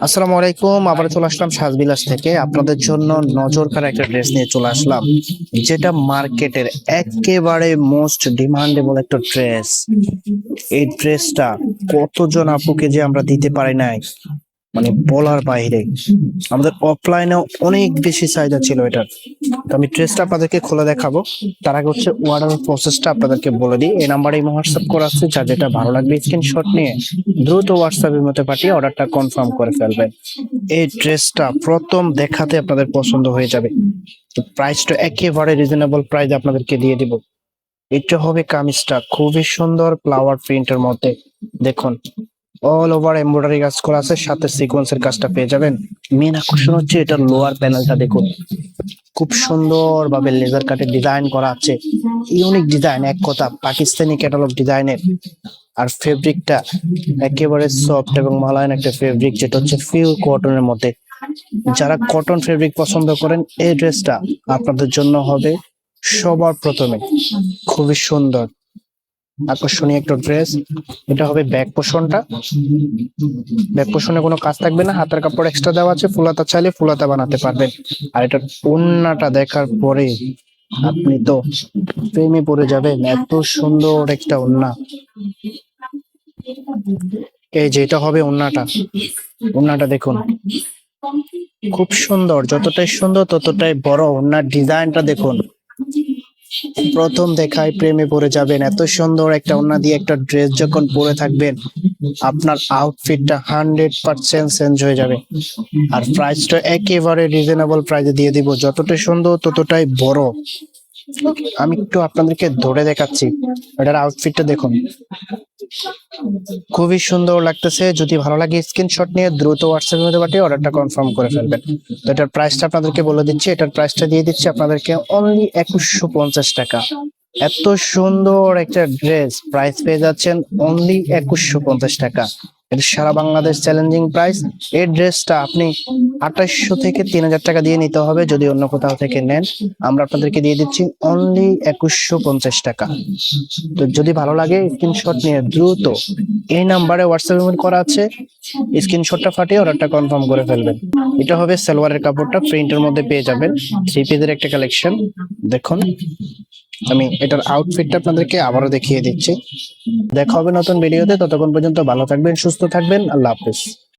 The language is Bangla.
আসসালামু আলাইকুম। আবার চলে আসলাম সাজবিলাস থেকে আপনাদের জন্য নজর কাড়া একটা ড্রেস নিয়ে চলে আসলাম, যেটা মার্কেটের একেবারে মোস্ট ডিমান্ডেবল একটা ড্রেস। এই ড্রেসটা কতজন আপুকে যে আমরা দিতে পারি নাই, মানে বলার বাইরে। আমাদের অফলাইনেও অনেক বেশি চাহিদা ছিল এটার। তো আমি ড্রেসটা আপনাদেরকে খুলে দেখাবো। তার আগে হচ্ছে অর্ডার প্রসেসটা আপনাদেরকে বলে দিই। এই নাম্বারে হোয়াটসঅ্যাপ করা আছে, যা যেটা ভালো লাগবে স্ক্রিনশট নিয়ে দ্রুত হোয়াটসঅ্যাপের মধ্যে পাঠিয়ে অর্ডারটা কনফার্ম করে ফেলবেন। এই ড্রেসটা প্রথম দেখাতে আপনাদের পছন্দ হয়ে যাবে। তো প্রাইসটা একেবারে রিজনেবল প্রাইসে আপনাদেরকে দিয়ে দিব। এটা হবে কামিজটা, খুবই সুন্দর ফ্লাওয়ার প্রিন্টের মধ্যে। দেখুন, অল ওভার এমব্রয়ডারি কাজ করা আছে, সাথে সিকোয়েন্সের কাজটা পেয়ে যাবেন। মেন আকর্ষণ হচ্ছে এটার লোয়ার প্যানেলটা দেখুন, খুব সুন্দর ভাবে লেজার কাটে ডিজাইন করা আছে। ইউনিক ডিজাইন, এক কথা পাকিস্তানি ক্যাটালগ ডিজাইনের। আর ফেব্রিকটা একেবারে সফট এবং মালায়ান একটা ফেব্রিক, যেটা হচ্ছে পিওর কটনের মধ্যে। যারা কটন ফেব্রিক পছন্দ করেন, এই ড্রেসটা আপনাদের জন্য হবে সবার প্রথমে। খুবই সুন্দর আকর্ষণীয় একটা ড্রেস। এটা হবে ব্যাক পোর্শনটা। ব্যাক পোর্শনে কোনো কাজ থাকবে না, হাতের কাপড় এক্সট্রা দেওয়া আছে, ফুলাতা চাইলে ফুলাতা বানাতে পারবেন। আর এটার ওড়নাটা দেখার পরে আপনি তো প্রেমে পড়ে যাবেন, এত সুন্দর একটা ওড়না। এই যে এটা হবে ওড়নাটা, ওড়নাটা দেখুন খুব সুন্দর, যতটাই সুন্দর ততটাই বড়। ওড়নার ডিজাইনটা দেখুন, প্রথম দেখায় প্রেমে পড়ে যাবেন। এত সুন্দর একটা ওড়না দিয়ে একটা ড্রেস যখন পরে থাকবেন, আপনার আউটফিটটা 100% চেঞ্জ হয়ে যাবে। আর প্রাইসটা একেবারে রিজনেবল প্রাইসে দিয়ে দিব, যতটাই সুন্দর ততটাই বড়। আমি একটু আপনাদেরকে ধরে দেখাচ্ছি, এটার আউটফিটটা দেখুন, খুবই সুন্দর লাগতেছে। যদি ভালো লাগে স্ক্রিনশট নিয়ে দ্রুত হোয়াটসঅ্যাপের মধ্যে পাঠিয়ে অর্ডারটা কনফার্ম করে ফেলবেন। তো এটার প্রাইসটা আপনাদেরকে বলে দিচ্ছি, এটার প্রাইসটা দিয়ে দিচ্ছি আপনাদেরকে অনলি 2150 টাকা। এত সুন্দর একটা ড্রেস প্রাইস পেয়ে যাচ্ছেন অনলি 2150 টাকা। এটা সারা বাংলাদেশ চ্যালেঞ্জিং প্রাইস। এই ড্রেসটা আপনি 2800 থেকে 3000 টাকা দিয়ে নিতে হবে যদি অন্য কোথাও থেকে নেন। আমরা আপনাদেরকে দিয়ে দিচ্ছি অনলি 2150 টাকা। তো যদি ভালো লাগে স্ক্রিনশট নিয়ে দ্রুত এই নাম্বারে হোয়াটসঅ্যাপ করা আছে, স্ক্রিনশটটা ফাটিয়ে অর্ডারটা কনফার্ম করে ফেলবেন। এটা হবে সালোয়ারের কাপড়টা, প্রিন্টের মধ্যে পেয়ে যাবেন। থ্রি পিসের একটা কালেকশন দেখুন। আমি এটার আউটফিটটা আপনাদেরকে আবারও দেখিয়ে দিচ্ছি। দেখা হবে নতুন ভিডিওতে, ততক্ষণ পর্যন্ত ভালো থাকবেন, সুস্থ থাকবেন। আল্লাহ হাফেজ।